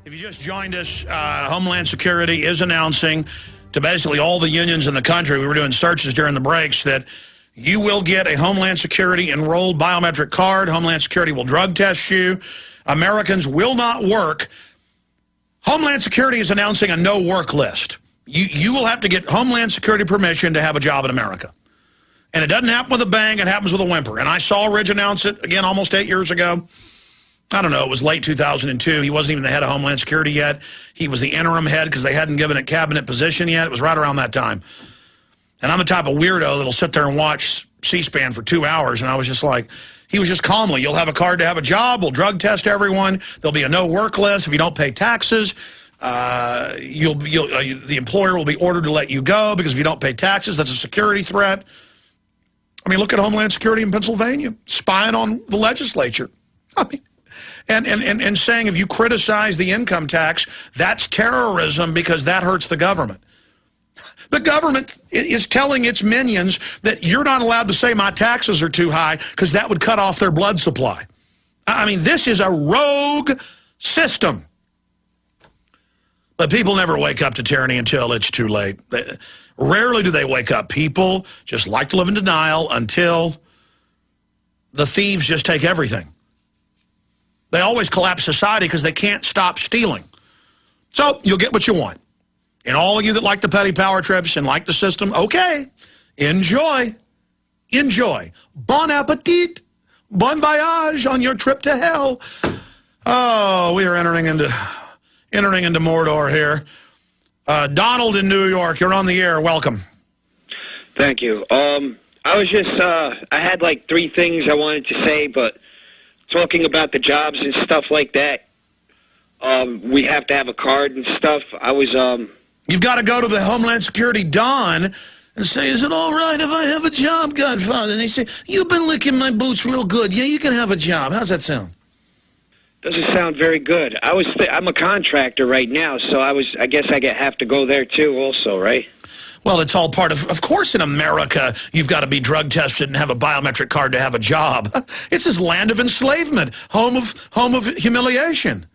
If you just joined us, Homeland Security is announcing to basically all the unions in the country, we were doing searches during the breaks, that you will get a Homeland Security enrolled biometric card. Homeland Security will drug test you. Americans will not work. Homeland Security is announcing a no work list. You will have to get Homeland Security permission to have a job in America. And it doesn't happen with a bang, it happens with a whimper. And I saw Ridge announce it, again, almost 8 years ago. I don't know, it was late 2002. He wasn't even the head of Homeland Security yet. He was the interim head because they hadn't given a cabinet position yet. It was right around that time. And I'm the type of weirdo that'll sit there and watch C-SPAN for 2 hours. And I was just like, he was just calmly, you'll have a card to have a job. We'll drug test everyone. There'll be a no work list. If you don't pay taxes, the employer will be ordered to let you go because if you don't pay taxes, that's a security threat. I mean, look at Homeland Security in Pennsylvania, spying on the legislature. I mean, and saying if you criticize the income tax, that's terrorism because that hurts the government. The government is telling its minions that you're not allowed to say my taxes are too high because that would cut off their blood supply. I mean, this is a rogue system. But people never wake up to tyranny until it's too late. Rarely do they wake up. People just like to live in denial until the thieves just take everything. They always collapse society because they can't stop stealing. So you'll get what you want. And all of you that like the petty power trips and like the system, okay, enjoy. Enjoy. Bon appetit. Bon voyage on your trip to hell. Oh, we are entering into Mordor here. Donald in New York, you're on the air. Welcome. Thank you. I was just, I had like 3 things I wanted to say, but talking about the jobs and stuff like that, we have to have a card and stuff. I was, You've got to go to the Homeland Security Don and say, is it all right if I have a job, Godfather? And they say, you've been licking my boots real good. Yeah, you can have a job. How's that sound? Doesn't sound very good. I'm a contractor right now, so I guess I have to go there too also, right? Well, it's all part of course in America, you've got to be drug tested and have a biometric card to have a job. It's this land of enslavement, home of humiliation.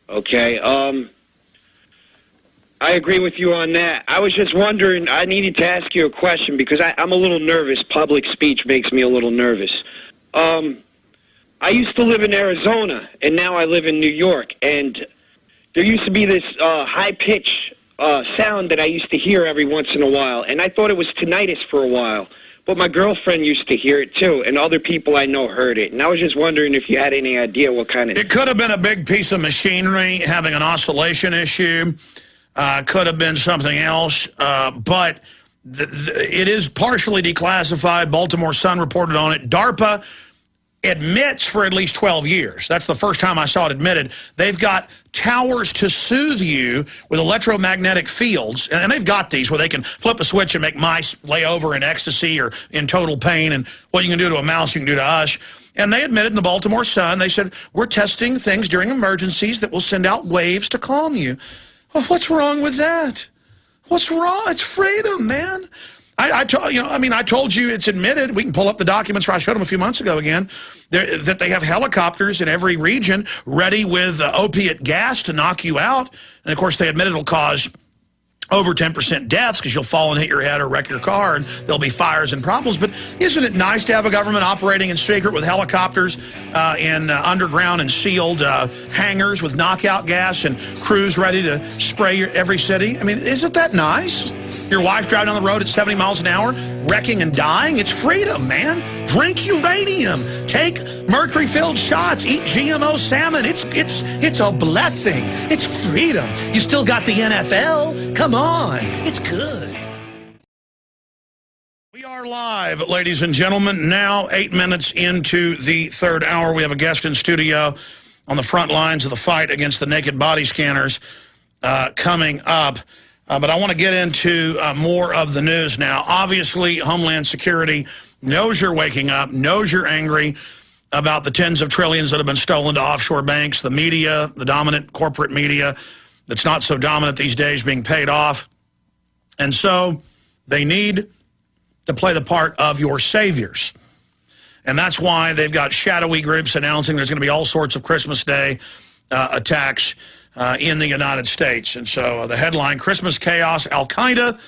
Okay, I agree with you on that. I was just wondering, I needed to ask you a question because I'm a little nervous. Public speech makes me a little nervous. I used to live in Arizona, and now I live in New York, and there used to be this high-pitch sound that I used to hear every once in a while, and I thought it was tinnitus for a while, but my girlfriend used to hear it too, and other people I know heard it, and I was just wondering if you had any idea what kind of... It could have been a big piece of machinery having an oscillation issue, could have been something else, but it is partially declassified. Baltimore Sun reported on it. DARPA admits for at least 12 years. That's the first time I saw it admitted. They've got towers to soothe you with electromagnetic fields, and they've got these where they can flip a switch and make mice lay over in ecstasy or in total pain, and what you can do to a mouse, you can do to us. And they admitted in the Baltimore Sun, they said, we're testing things during emergencies that will send out waves to calm you. Well, what's wrong with that? What's wrong? It's freedom, man. I told you it's admitted. We can pull up the documents where I showed them a few months ago again, that they have helicopters in every region ready with opiate gas to knock you out. And, of course, they admit it'll cause over 10% deaths because you'll fall and hit your head or wreck your car, and there'll be fires and problems. But isn't it nice to have a government operating in secret with helicopters in underground and sealed hangars with knockout gas and crews ready to spray every city? I mean, isn't that nice? Your wife driving down the road at 70 miles an hour, wrecking and dying. It's freedom, man. Drink uranium. Take mercury-filled shots. Eat GMO salmon. It's a blessing. It's freedom. You still got the NFL. Come on. It's good. We are live, ladies and gentlemen. Now 8 minutes into the 3rd hour. We have a guest in studio on the front lines of the fight against the naked body scanners coming up. But I want to get into more of the news now. Obviously, Homeland Security knows you're waking up, knows you're angry about the tens of trillions that have been stolen to offshore banks, the media, the dominant corporate media that's not so dominant these days being paid off. And so they need to play the part of your saviors. And that's why they've got shadowy groups announcing there's going to be all sorts of Christmas Day attacks in the United States. And so the headline, Christmas Chaos, Al-Qaeda,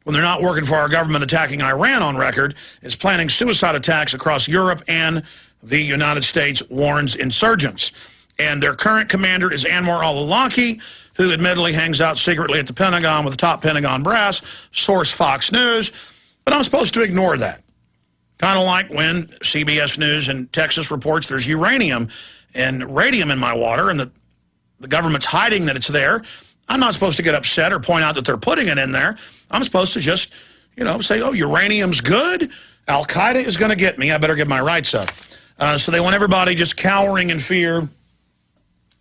when they're not working for our government attacking Iran on record, is planning suicide attacks across Europe and the United States, warns insurgents. And their current commander is Anwar al-Awlaki, who admittedly hangs out secretly at the Pentagon with the top Pentagon brass, source Fox News. But I'm supposed to ignore that. Kind of like when CBS News in Texas reports there's uranium and radium in my water and the government's hiding that it's there. I'm not supposed to get upset or point out that they're putting it in there. I'm supposed to just, you know, say, oh, uranium's good. Al-Qaeda is going to get me. I better give my rights up. So they want everybody just cowering in fear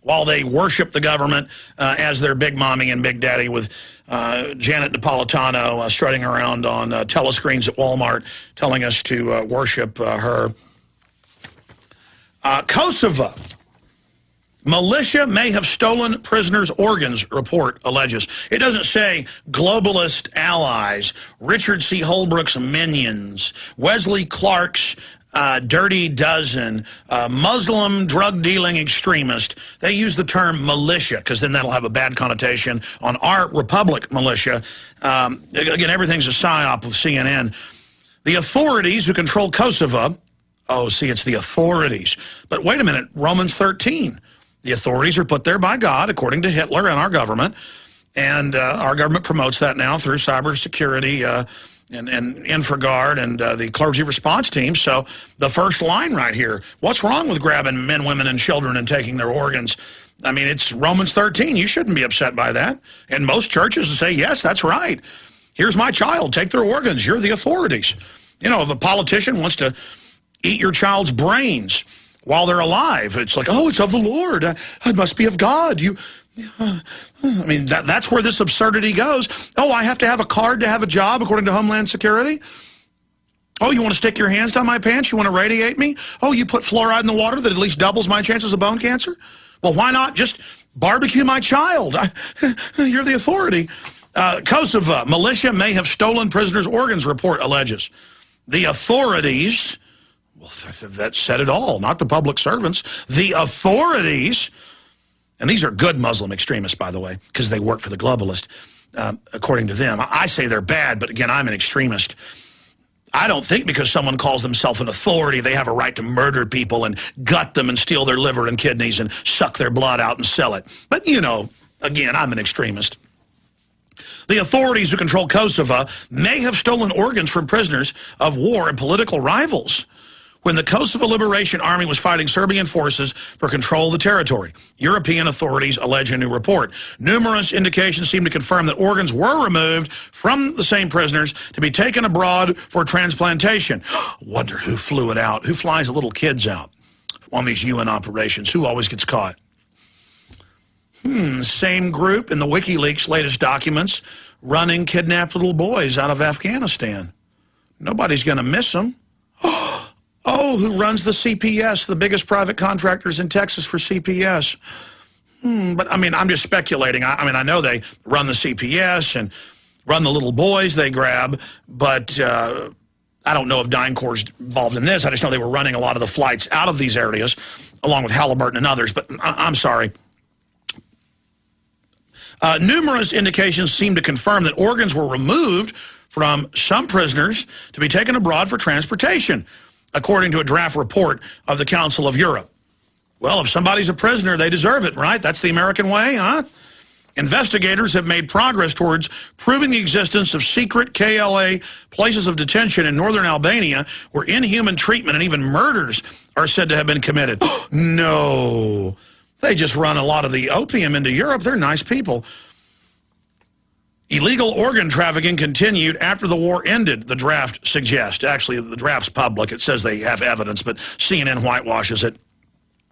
while they worship the government as their big mommy and big daddy, with Janet Napolitano strutting around on telescreens at Walmart telling us to worship her. Kosovo. Militia may have stolen prisoners' organs, report alleges. It doesn't say globalist allies, Richard C. Holbrooke's minions, Wesley Clark's dirty dozen, Muslim drug-dealing extremist. They use the term militia because then that'll have a bad connotation on our Republic militia. Again, everything's a psyop with CNN. The authorities who control Kosovo, oh, see, it's the authorities. But wait a minute, Romans 13. The authorities are put there by God, according to Hitler and our government. And our government promotes that now through cybersecurity and InfraGard and the clergy response team. So the first line right here, what's wrong with grabbing men, women, and children and taking their organs? I mean, it's Romans 13. You shouldn't be upset by that. And most churches say, yes, that's right. Here's my child. Take their organs. You're the authorities. You know, if a politician wants to eat your child's brains while they're alive, it's like, oh, it's of the Lord. It must be of God. I mean, that's where this absurdity goes. Oh, I have to have a card to have a job, according to Homeland Security? Oh, you want to stick your hands down my pants? You want to radiate me? Oh, you put fluoride in the water that at least doubles my chances of bone cancer? Well, why not just barbecue my child? You're the authority. Kosovo, militia may have stolen prisoners' organs, report alleges. The authorities, well, that said it all, not the public servants. The authorities, and these are good Muslim extremists, by the way, because they work for the globalist, according to them. I say they're bad, but again, I'm an extremist. I don't think because someone calls themselves an authority, they have a right to murder people and gut them and steal their liver and kidneys and suck their blood out and sell it. But, you know, again, I'm an extremist. The authorities who control Kosovo may have stolen organs from prisoners of war and political rivals when the Kosovo Liberation Army was fighting Serbian forces for control of the territory. European authorities allege in a new report. Numerous indications seem to confirm that organs were removed from the same prisoners to be taken abroad for transplantation. Wonder who flew it out? Who flies the little kids out on these UN operations? Who always gets caught? Same group in the WikiLeaks latest documents running kidnapped little boys out of Afghanistan. Nobody's going to miss them. Oh, who runs the CPS, the biggest private contractors in Texas for CPS? But, I mean, I'm just speculating. I mean, I know they run the CPS and run the little boys they grab, but I don't know if DynCorp's involved in this. I just know they were running a lot of the flights out of these areas, along with Halliburton and others. But I'm sorry. Numerous indications seem to confirm that organs were removed from some prisoners to be taken abroad for transportation, according to a draft report of the Council of Europe. Well, if somebody's a prisoner, they deserve it, right? That's the American way, huh? Investigators have made progress towards proving the existence of secret KLA places of detention in northern Albania where inhuman treatment and even murders are said to have been committed. No. They just run a lot of the opium into Europe. They're nice people. Illegal organ trafficking continued after the war ended, the draft suggests. Actually, the draft's public. It says they have evidence, but CNN whitewashes it.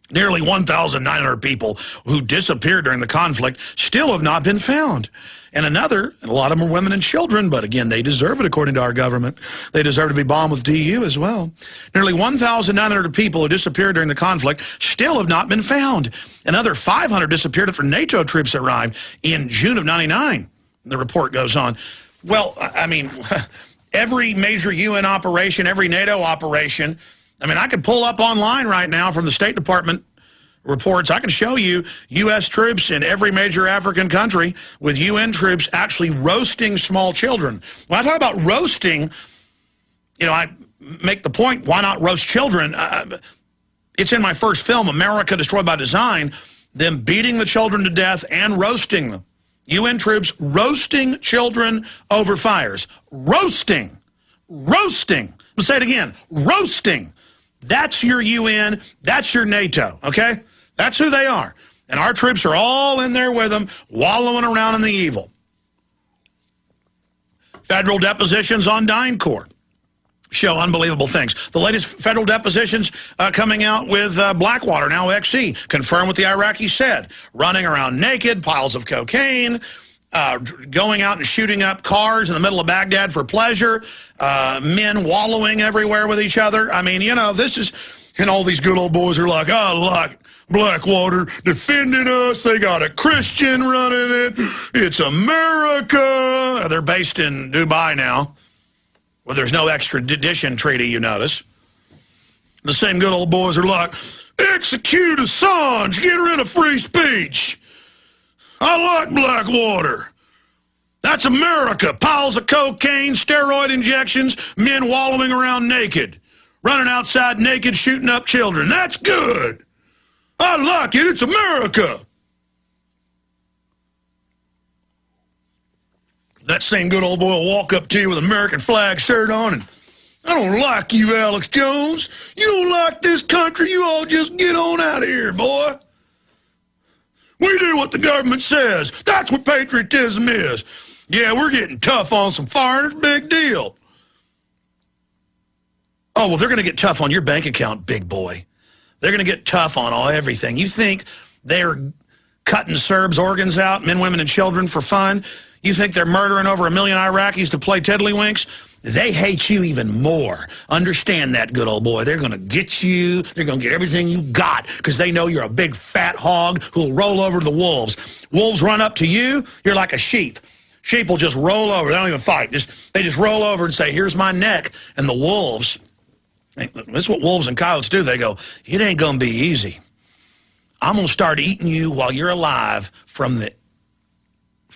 Nearly 1,900 people who disappeared during the conflict still have not been found. And a lot of them are women and children, but again, they deserve it according to our government. They deserve to be bombed with DU as well. Nearly 1,900 people who disappeared during the conflict still have not been found. Another 500 disappeared after NATO troops arrived in June of '99. The report goes on. Well, I mean, every major UN operation, every NATO operation, I mean, I could pull up online right now from the State Department reports. I can show you U.S. troops in every major African country with UN troops actually roasting small children. When I talk about roasting, you know, I make the point, why not roast children? It's in my first film, America Destroyed by Design, them beating the children to death and roasting them. UN troops roasting children over fires. Roasting. Roasting. Let's say it again. Roasting. That's your UN. That's your NATO, okay? That's who they are. And our troops are all in there with them, wallowing around in the evil. Federal depositions on DynCorp show unbelievable things. The latest federal depositions coming out with Blackwater, now XE, confirm what the Iraqis said. Running around naked, piles of cocaine, going out and shooting up cars in the middle of Baghdad for pleasure, men wallowing everywhere with each other. I mean, you know, this is, and all these good old boys are like, oh, look, Blackwater defending us. They got a Christian running it. It's America. They're based in Dubai now. Well, there's no extradition treaty, you notice. The same good old boys are like, execute Assange, get rid of free speech. I like Blackwater. That's America. Piles of cocaine, steroid injections, men wallowing around naked, running outside naked, shooting up children. That's good. I like it. It's America. That same good old boy will walk up to you with an American flag shirt on and, I don't like you, Alex Jones. You don't like this country. You all just get on out of here, boy. We do what the government says. That's what patriotism is. Yeah, we're getting tough on some foreigners. Big deal. Oh, well, they're going to get tough on your bank account, big boy. They're going to get tough on everything. You think they're cutting Serbs' organs out, men, women, and children for fun? You think they're murdering over 1 million Iraqis to play tiddlywinks? They hate you even more. Understand that, good old boy. They're going to get you. They're going to get everything you got because they know you're a big fat hog who'll roll over to the wolves. Wolves run up to you. You're like a sheep. Sheep will just roll over. They don't even fight. They just roll over and say, here's my neck. And the wolves, this is what wolves and coyotes do. They go, it ain't going to be easy. I'm going to start eating you while you're alive from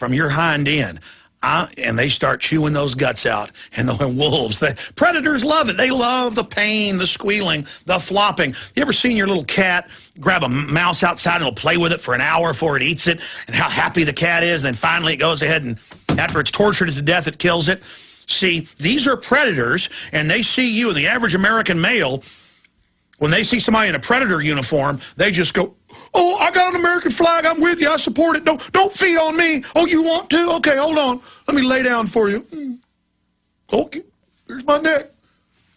your hind end. And they start chewing those guts out. And the wolves, predators love it. They love the pain, the squealing, the flopping. You ever seen your little cat grab a mouse outside and it'll play with it for an hour before it eats it? And how happy the cat is. And then finally it goes ahead and after it's tortured it to death, it kills it. See, these are predators, and they see you, and the average American male, when they see somebody in a predator uniform, they just go, oh, I got an American flag. I'm with you. I support it. Don't feed on me. Oh, you want to? Okay, hold on. Let me lay down for you. Okay, there's my neck.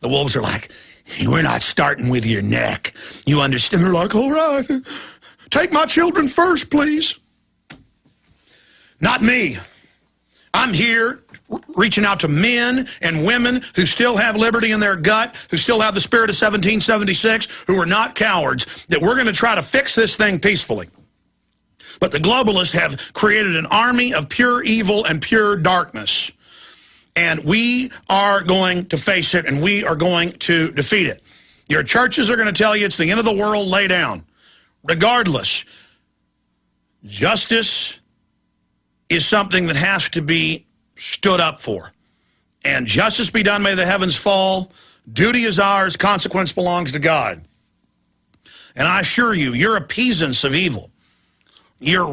The wolves are like, hey, we're not starting with your neck. You understand? They're like, all right, take my children first, please. Not me. I'm here reaching out to men and women who still have liberty in their gut, who still have the spirit of 1776, who are not cowards, that we're going to try to fix this thing peacefully. But the globalists have created an army of pure evil and pure darkness. And we are going to face it, and we are going to defeat it. Your churches are going to tell you it's the end of the world, lay down. Regardless, justice is something that has to be stood up for. And justice be done, may the heavens fall. Duty is ours, consequence belongs to God. And I assure you, you're a peasants of evil. You're